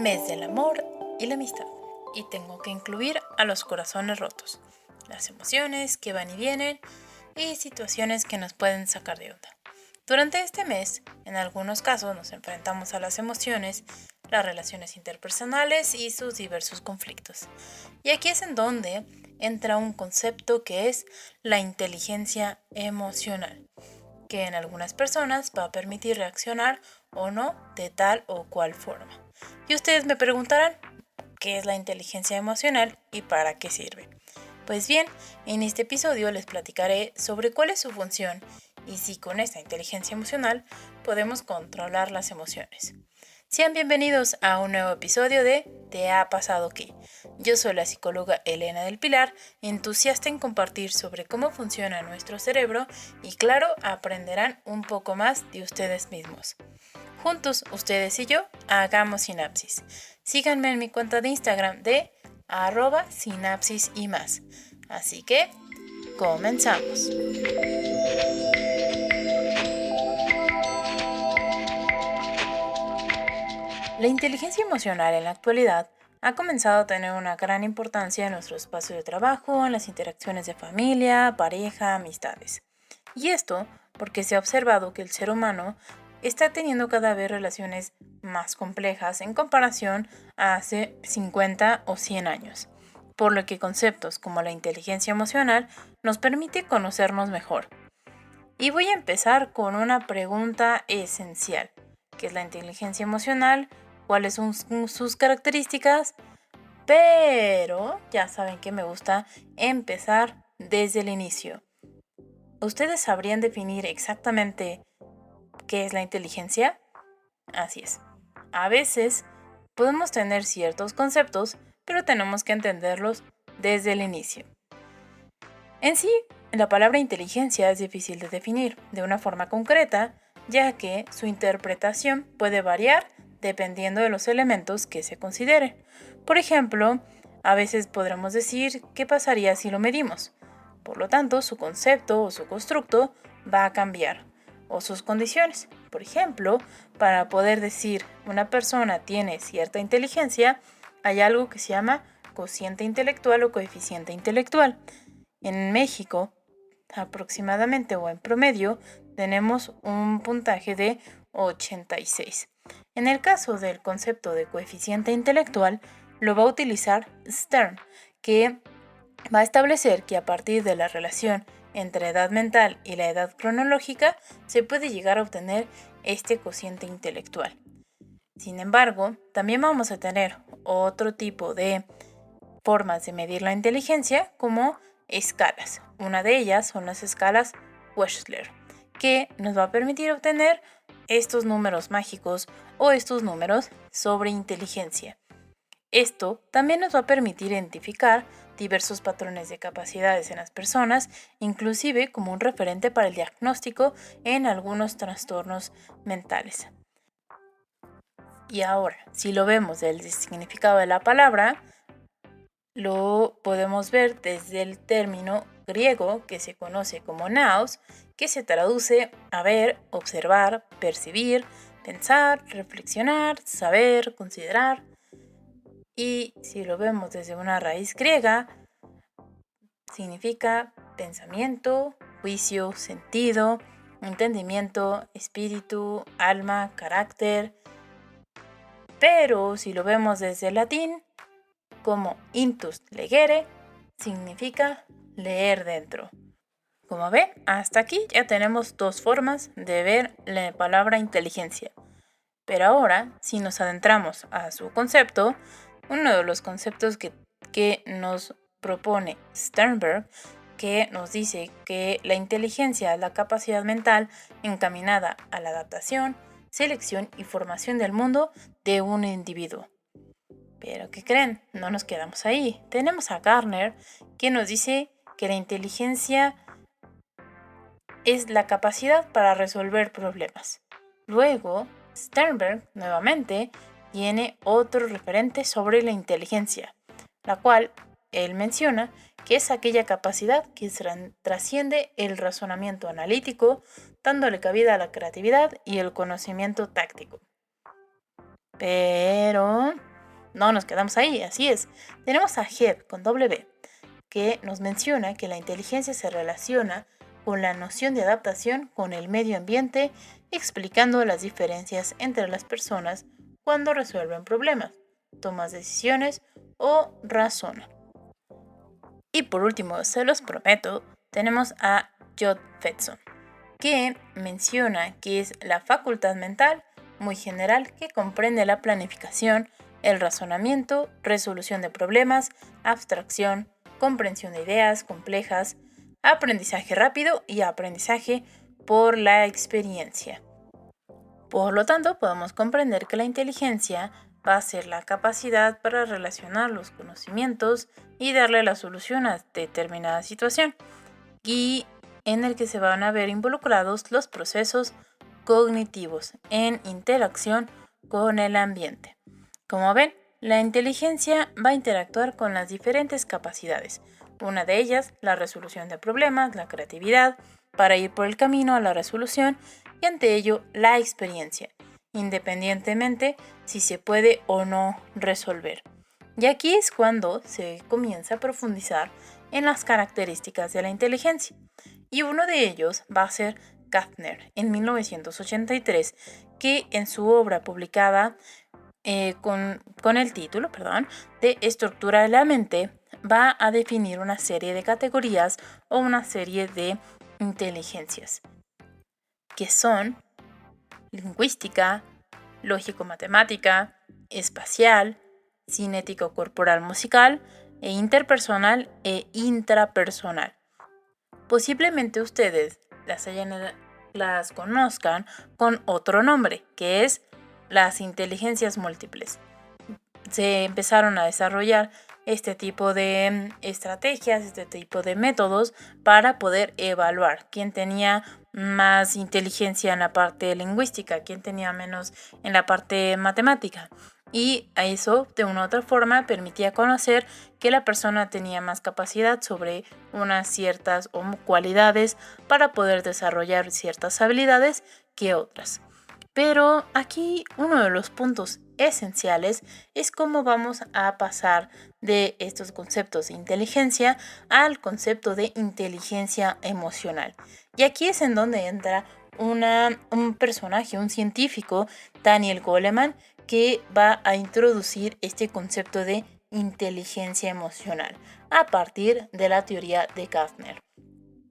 mes del amor y la amistad, y tengo que incluir a los corazones rotos, las emociones que van y vienen y situaciones que nos pueden sacar de onda. Durante este mes, en algunos casos nos enfrentamos a las emociones, las relaciones interpersonales y sus diversos conflictos. Y aquí es en donde entra un concepto que es la inteligencia emocional, que en algunas personas va a permitir reaccionar o no de tal o cual forma. Y ustedes me preguntarán, ¿qué es la inteligencia emocional y para qué sirve? Pues bien, en este episodio les platicaré sobre cuál es su función y si con esta inteligencia emocional podemos controlar las emociones. Sean bienvenidos a un nuevo episodio de ¿Te ha pasado qué? Yo soy la psicóloga Elena del Pilar, entusiasta en compartir sobre cómo funciona nuestro cerebro y claro, aprenderán un poco más de ustedes mismos. Juntos, ustedes y yo, hagamos sinapsis. Síganme en mi cuenta de Instagram de @sinapsis y más. Así que, comenzamos. La inteligencia emocional en la actualidad ha comenzado a tener una gran importancia en nuestro espacio de trabajo, en las interacciones de familia, pareja, amistades. Y esto porque se ha observado que el ser humano está teniendo cada vez relaciones más complejas en comparación a hace 50 o 100 años, por lo que conceptos como la inteligencia emocional nos permite conocernos mejor. Y voy a empezar con una pregunta esencial, ¿qué es la inteligencia emocional? ¿Cuáles son sus características? Pero ya saben que me gusta empezar desde el inicio. ¿Ustedes sabrían definir exactamente qué es la inteligencia? Así es. A veces podemos tener ciertos conceptos, pero tenemos que entenderlos desde el inicio. En sí, la palabra inteligencia es difícil de definir de una forma concreta, ya que su interpretación puede variar dependiendo de los elementos que se consideren. Por ejemplo, a veces podremos decir qué pasaría si lo medimos. Por lo tanto, su concepto o su constructo va a cambiar, o sus condiciones. Por ejemplo, para poder decir una persona tiene cierta inteligencia, hay algo que se llama cociente intelectual o coeficiente intelectual. En México, aproximadamente o en promedio, tenemos un puntaje de 86. En el caso del concepto de coeficiente intelectual, lo va a utilizar Stern, que va a establecer que a partir de la relación entre edad mental y la edad cronológica se puede llegar a obtener este cociente intelectual. Sin embargo, también vamos a tener otro tipo de formas de medir la inteligencia como escalas. Una de ellas son las escalas Wechsler, que nos va a permitir obtener estos números mágicos o estos números sobre inteligencia. Esto también nos va a permitir identificar diversos patrones de capacidades en las personas, inclusive como un referente para el diagnóstico en algunos trastornos mentales. Y ahora, si lo vemos del significado de la palabra, lo podemos ver desde el término griego que se conoce como nous, que se traduce a ver, observar, percibir, pensar, reflexionar, saber, considerar. Y si lo vemos desde una raíz griega, significa pensamiento, juicio, sentido, entendimiento, espíritu, alma, carácter. Pero si lo vemos desde el latín, como intus legere, significa leer dentro. Como ven, hasta aquí ya tenemos dos formas de ver la palabra inteligencia. Pero ahora, si nos adentramos a su concepto, uno de los conceptos que nos propone Sternberg, que nos dice que la inteligencia es la capacidad mental encaminada a la adaptación, selección y formación del mundo de un individuo. Pero ¿qué creen? No nos quedamos ahí. Tenemos a Gardner, que nos dice que la inteligencia es la capacidad para resolver problemas. Luego, Sternberg, nuevamente, tiene otro referente sobre la inteligencia, la cual él menciona que es aquella capacidad que trasciende el razonamiento analítico, dándole cabida a la creatividad y el conocimiento táctico. Pero no nos quedamos ahí, así es. Tenemos a Hebb con W, que nos menciona que la inteligencia se relaciona con la noción de adaptación con el medio ambiente, explicando las diferencias entre las personas cuando resuelven problemas, toman decisiones o razonan. Y por último, se los prometo, tenemos a Jod Fedson, que menciona que es la facultad mental muy general que comprende la planificación, el razonamiento, resolución de problemas, abstracción, comprensión de ideas complejas, aprendizaje rápido y aprendizaje por la experiencia. Por lo tanto, podemos comprender que la inteligencia va a ser la capacidad para relacionar los conocimientos y darle la solución a determinada situación, y en el que se van a ver involucrados los procesos cognitivos en interacción con el ambiente. Como ven, la inteligencia va a interactuar con las diferentes capacidades. Una de ellas, la resolución de problemas, la creatividad, para ir por el camino a la resolución, y ante ello, la experiencia, independientemente si se puede o no resolver. Y aquí es cuando se comienza a profundizar en las características de la inteligencia. Y uno de ellos va a ser Gardner en 1983, que en su obra publicada con el título, de Estructura de la mente, va a definir una serie de categorías o una serie de inteligencias, que son lingüística, lógico-matemática, espacial, cinético-corporal-musical, e interpersonal e intrapersonal. Posiblemente ustedes las conozcan con otro nombre, que es las inteligencias múltiples. Se empezaron a desarrollar este tipo de estrategias, este tipo de métodos para poder evaluar quién tenía más inteligencia en la parte lingüística, quién tenía menos en la parte matemática. Y a eso, de una u otra forma, permitía conocer que la persona tenía más capacidad sobre unas ciertas cualidades para poder desarrollar ciertas habilidades que otras. Pero aquí uno de los puntos esenciales es cómo vamos a pasar de estos conceptos de inteligencia al concepto de inteligencia emocional. Y aquí es en donde entra un personaje, un científico, Daniel Goleman, que va a introducir este concepto de inteligencia emocional a partir de la teoría de Gardner.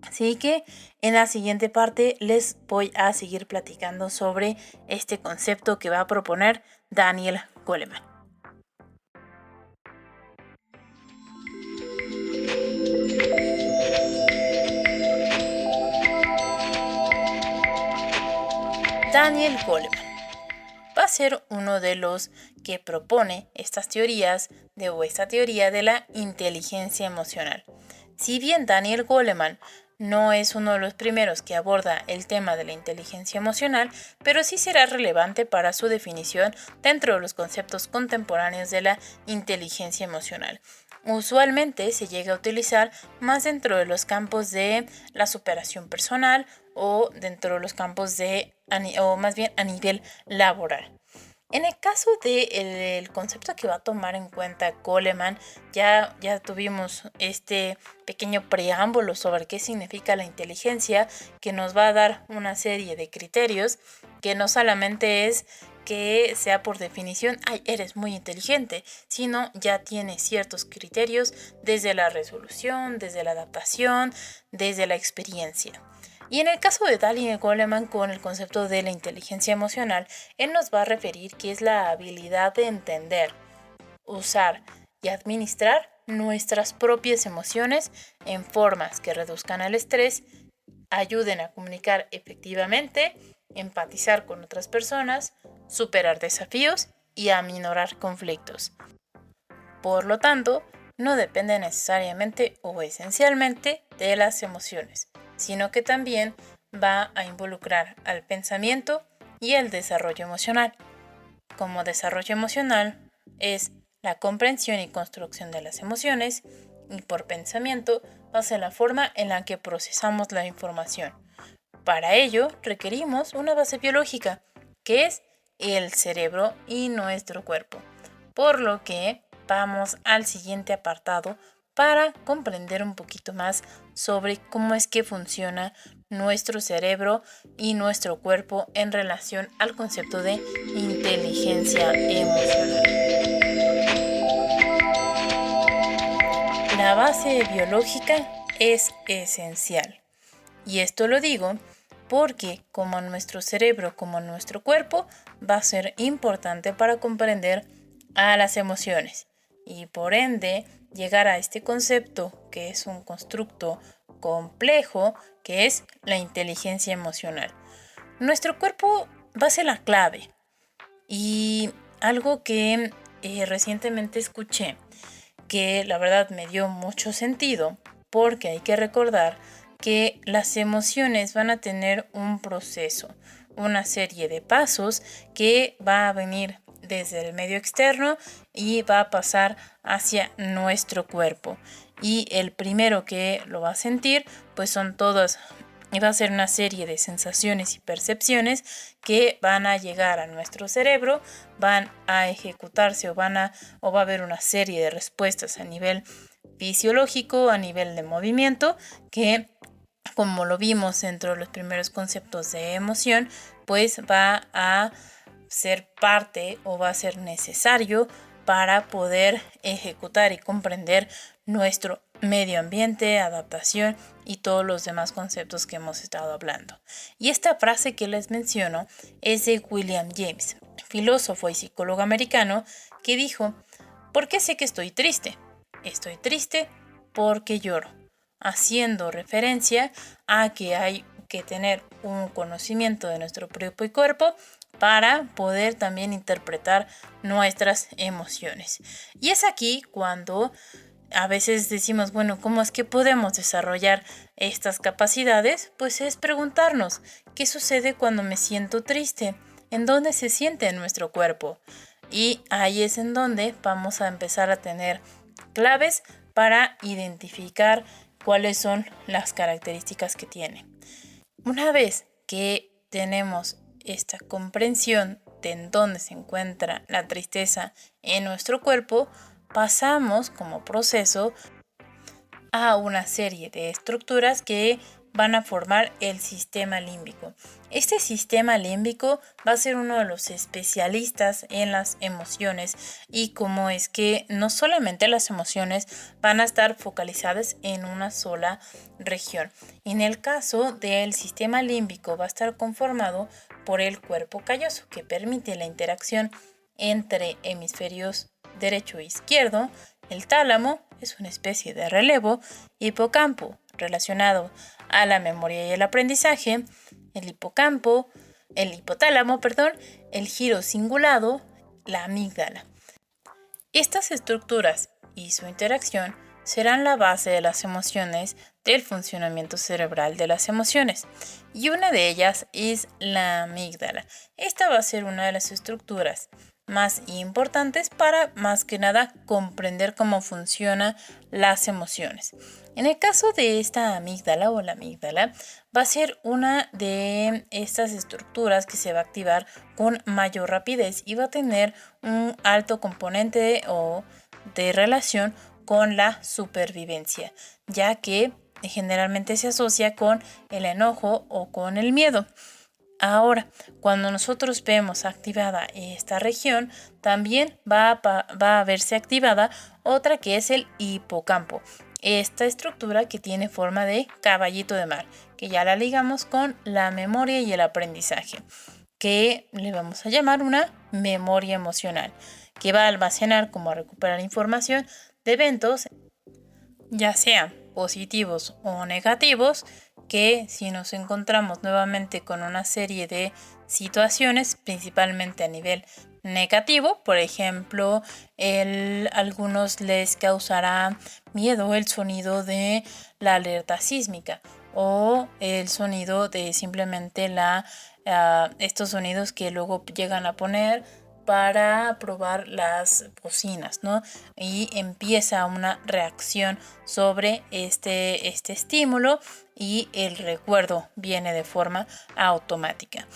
Así que en la siguiente parte les voy a seguir platicando sobre este concepto que va a proponer Daniel Goleman. Daniel Goleman va a ser uno de los que propone estas teorías o esta teoría de la inteligencia emocional. Si bien Daniel Goleman no es uno de los primeros que aborda el tema de la inteligencia emocional, pero sí será relevante para su definición dentro de los conceptos contemporáneos de la inteligencia emocional. Usualmente se llega a utilizar más dentro de los campos de la superación personal o dentro de los campos o más bien a nivel laboral. En el caso del concepto que va a tomar en cuenta Goleman, ya tuvimos este pequeño preámbulo sobre qué significa la inteligencia, que nos va a dar una serie de criterios, que no solamente es que sea por definición, ay, eres muy inteligente, sino ya tiene ciertos criterios desde la resolución, desde la adaptación, desde la experiencia. Y en el caso de Daniel Goleman, con el concepto de la inteligencia emocional, él nos va a referir que es la habilidad de entender, usar y administrar nuestras propias emociones en formas que reduzcan el estrés, ayuden a comunicar efectivamente, empatizar con otras personas, superar desafíos y aminorar conflictos. Por lo tanto, no depende necesariamente o esencialmente de las emociones, sino que también va a involucrar al pensamiento y el desarrollo emocional. Como desarrollo emocional es la comprensión y construcción de las emociones, y por pensamiento va a ser la forma en la que procesamos la información. Para ello requerimos una base biológica, que es el cerebro y nuestro cuerpo. por lo que vamos al siguiente apartado para comprender un poquito más sobre cómo es que funciona nuestro cerebro y nuestro cuerpo en relación al concepto de inteligencia emocional. La base biológica es esencial. Y esto lo digo porque como nuestro cerebro como nuestro cuerpo va a ser importante para comprender a las emociones y por ende llegar a este concepto que es un constructo complejo que es la inteligencia emocional. Nuestro cuerpo va a ser la clave y algo que recientemente escuché que la verdad me dio mucho sentido porque hay que recordar que las emociones van a tener un proceso, una serie de pasos que va a venir desde el medio externo y va a pasar hacia nuestro cuerpo. Y el primero que lo va a sentir, pues son todas, y va a ser una serie de sensaciones y percepciones que van a llegar a nuestro cerebro, van a ejecutarse o va a haber una serie de respuestas a nivel fisiológico, a nivel de movimiento, que como lo vimos dentro de los primeros conceptos de emoción, pues va a ser parte o va a ser necesario para poder ejecutar y comprender nuestro medio ambiente, adaptación y todos los demás conceptos que hemos estado hablando. Y esta frase que les menciono es de William James, filósofo y psicólogo americano, que dijo: ¿por qué sé que estoy triste? Estoy triste porque lloro, haciendo referencia a que hay que tener un conocimiento de nuestro propio cuerpo para poder también interpretar nuestras emociones. Y es aquí cuando a veces decimos, bueno, ¿cómo es que podemos desarrollar estas capacidades? Pues es preguntarnos, ¿qué sucede cuando me siento triste? ¿En dónde se siente en nuestro cuerpo? Y ahí es en donde vamos a empezar a tener claves para identificar cuáles son las características que tiene. Una vez que tenemos esta comprensión de en dónde se encuentra la tristeza en nuestro cuerpo, pasamos como proceso a una serie de estructuras que van a formar el sistema límbico. Este sistema límbico va a ser uno de los especialistas en las emociones y como es que no solamente las emociones van a estar focalizadas en una sola región. En el caso del sistema límbico va a estar conformado por el cuerpo calloso que permite la interacción entre hemisferios derecho e izquierdo. El tálamo es una especie de relevo, hipocampo relacionado a la memoria y el aprendizaje, el hipotálamo, el giro cingulado, la amígdala. Estas estructuras y su interacción serán la base de las emociones, del funcionamiento cerebral de las emociones. Y una de ellas es la amígdala. Esta va a ser una de las estructuras más importantes para, más que nada, comprender cómo funcionan las emociones. En el caso de esta amígdala o la amígdala, va a ser una de estas estructuras que se va a activar con mayor rapidez y va a tener un alto componente de relación con la supervivencia, ya que generalmente se asocia con el enojo o con el miedo. Ahora, cuando nosotros vemos activada esta región, también va a verse activada otra que es el hipocampo. Esta estructura que tiene forma de caballito de mar, que ya la ligamos con la memoria y el aprendizaje, que le vamos a llamar una memoria emocional, que va a almacenar como a recuperar información de eventos, ya sean positivos o negativos, que si nos encontramos nuevamente con una serie de situaciones, principalmente a nivel negativo, por ejemplo, algunos les causará miedo el sonido de la alerta sísmica o el sonido de simplemente estos sonidos que luego llegan a poner para probar las bocinas, ¿no? Y empieza una reacción sobre este estímulo y el recuerdo viene de forma automática.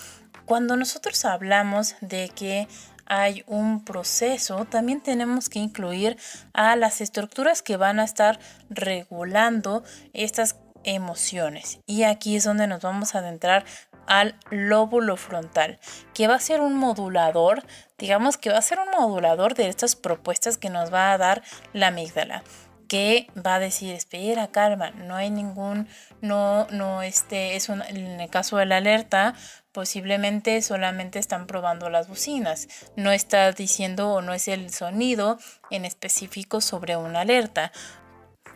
Cuando nosotros hablamos de que hay un proceso, también tenemos que incluir a las estructuras que van a estar regulando estas emociones. Y aquí es donde nos vamos a adentrar al lóbulo frontal, que va a ser un modulador, digamos que va a ser un modulador de estas propuestas que nos va a dar la amígdala, que va a decir, espera, calma, no hay ningún, en el caso de la alerta, posiblemente solamente están probando las bocinas, no está diciendo o no es el sonido en específico sobre una alerta.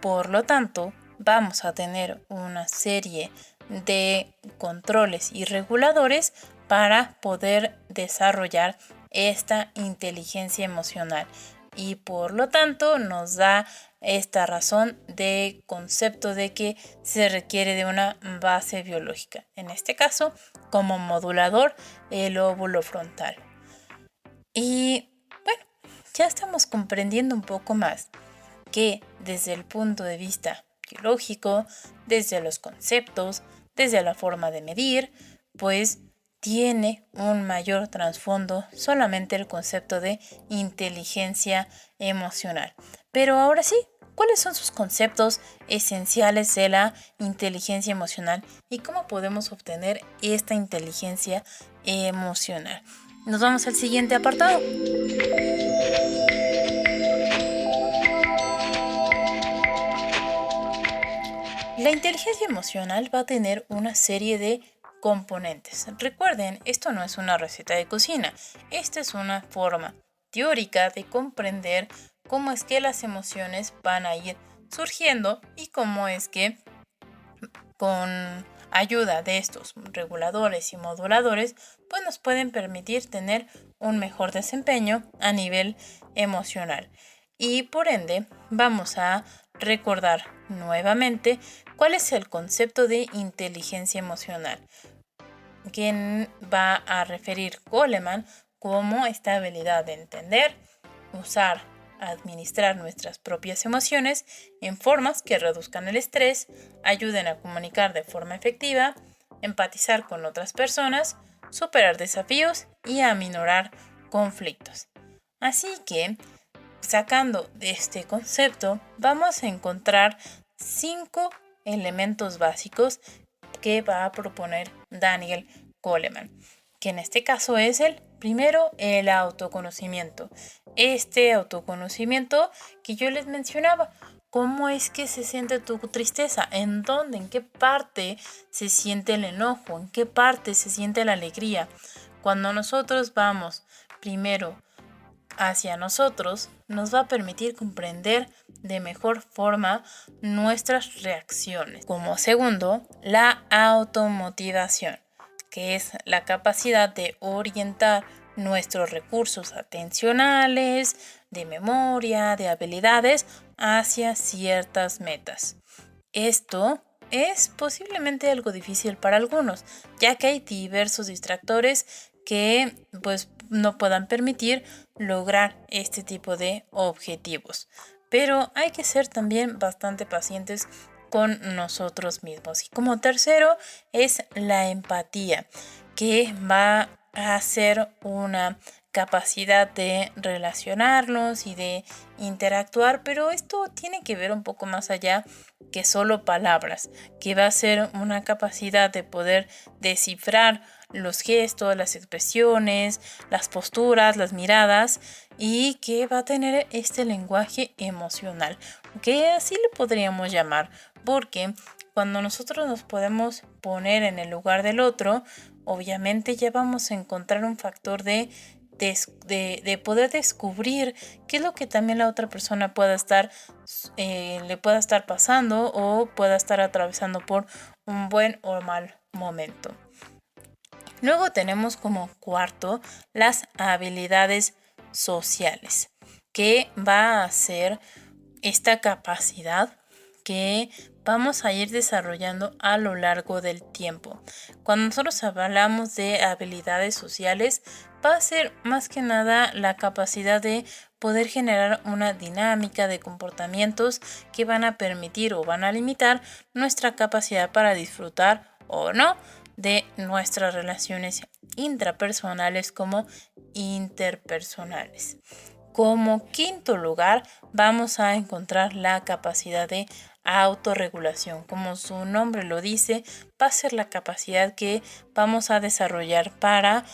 Por lo tanto, vamos a tener una serie de controles y reguladores para poder desarrollar esta inteligencia emocional, y por lo tanto nos da esta razón de concepto de que se requiere de una base biológica, en este caso como modulador el lóbulo frontal. Y bueno, ya estamos comprendiendo un poco más que desde el punto de vista biológico, desde los conceptos, desde la forma de medir, pues tiene un mayor trasfondo solamente el concepto de inteligencia emocional. Pero ahora sí, ¿cuáles son sus conceptos esenciales de la inteligencia emocional y cómo podemos obtener esta inteligencia emocional? Nos vamos al siguiente apartado. La inteligencia emocional va a tener una serie de componentes. Recuerden, esto no es una receta de cocina, esta es una forma teórica de comprender cómo es que las emociones van a ir surgiendo y cómo es que con ayuda de estos reguladores y moduladores, pues nos pueden permitir tener un mejor desempeño a nivel emocional. Y por ende, vamos a recordar nuevamente cuál es el concepto de inteligencia emocional, que va a referir Goleman como esta habilidad de entender, usar, administrar nuestras propias emociones en formas que reduzcan el estrés, ayuden a comunicar de forma efectiva, empatizar con otras personas, superar desafíos y aminorar conflictos. Así que, sacando de este concepto, vamos a encontrar 5 elementos básicos que va a proponer Daniel Goleman, que en este caso es el primero, el autoconocimiento. Este autoconocimiento que yo les mencionaba, ¿cómo es que se siente tu tristeza? ¿En dónde? ¿En qué parte se siente el enojo? ¿En qué parte se siente la alegría? Cuando nosotros vamos primero hacia nosotros, nos va a permitir comprender de mejor forma nuestras reacciones. Como segundo, la automotivación, que es la capacidad de orientar nuestros recursos atencionales, de memoria, de habilidades hacia ciertas metas. Esto es posiblemente algo difícil para algunos, ya que hay diversos distractores que pues no puedan permitir lograr este tipo de objetivos. Pero hay que ser también bastante pacientes con nosotros mismos. Y como tercero es la empatía, que va a ser una capacidad de relacionarnos y de interactuar, pero esto tiene que ver un poco más allá que solo palabras, que va a ser una capacidad de poder descifrar los gestos, las expresiones, las posturas, las miradas, y que va a tener este lenguaje emocional, que así le podríamos llamar, porque cuando nosotros nos podemos poner en el lugar del otro, obviamente ya vamos a encontrar un factor de poder descubrir qué es lo que también la otra persona pueda estar, le pueda estar pasando o pueda estar atravesando por un buen o mal momento. Luego tenemos como cuarto las habilidades sociales, que va a ser esta capacidad que vamos a ir desarrollando a lo largo del tiempo. Cuando nosotros hablamos de habilidades sociales, va a ser más que nada la capacidad de poder generar una dinámica de comportamientos que van a permitir o van a limitar nuestra capacidad para disfrutar o no de nuestras relaciones intrapersonales como interpersonales. Como quinto lugar, vamos a encontrar la capacidad de autorregulación. Como su nombre lo dice, va a ser la capacidad que vamos a desarrollar para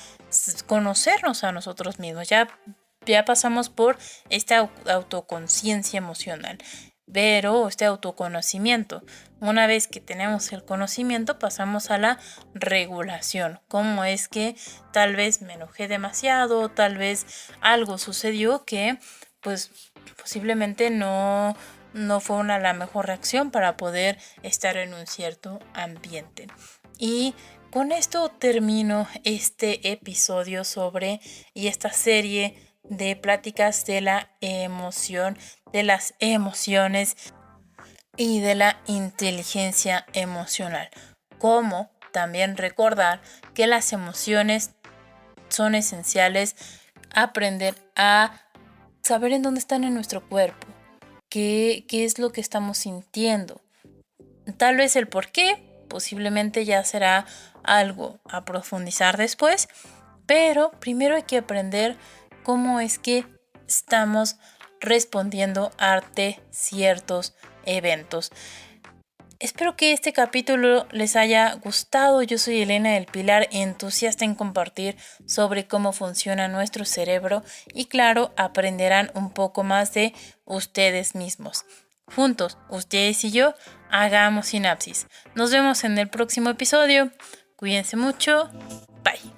conocernos a nosotros mismos. Ya pasamos por esta autoconciencia emocional, pero este autoconocimiento. Una vez que tenemos el conocimiento, pasamos a la regulación. ¿Cómo es que tal vez me enojé demasiado? Tal vez algo sucedió que pues posiblemente no fue la mejor reacción para poder estar en un cierto ambiente. Y con esto termino este episodio y esta serie de pláticas de la emoción, de las emociones y de la inteligencia emocional. Como también recordar que las emociones son esenciales, aprender a saber en dónde están en nuestro cuerpo, qué es lo que estamos sintiendo. Tal vez el por qué, posiblemente ya será algo a profundizar después, pero primero hay que aprender cómo es que estamos respondiendo ante ciertos eventos. Espero que este capítulo les haya gustado. Yo soy Elena del Pilar, entusiasta en compartir sobre cómo funciona nuestro cerebro y claro, aprenderán un poco más de ustedes mismos. Juntos, ustedes y yo, hagamos sinapsis. Nos vemos en el próximo episodio. Cuídense mucho. Bye.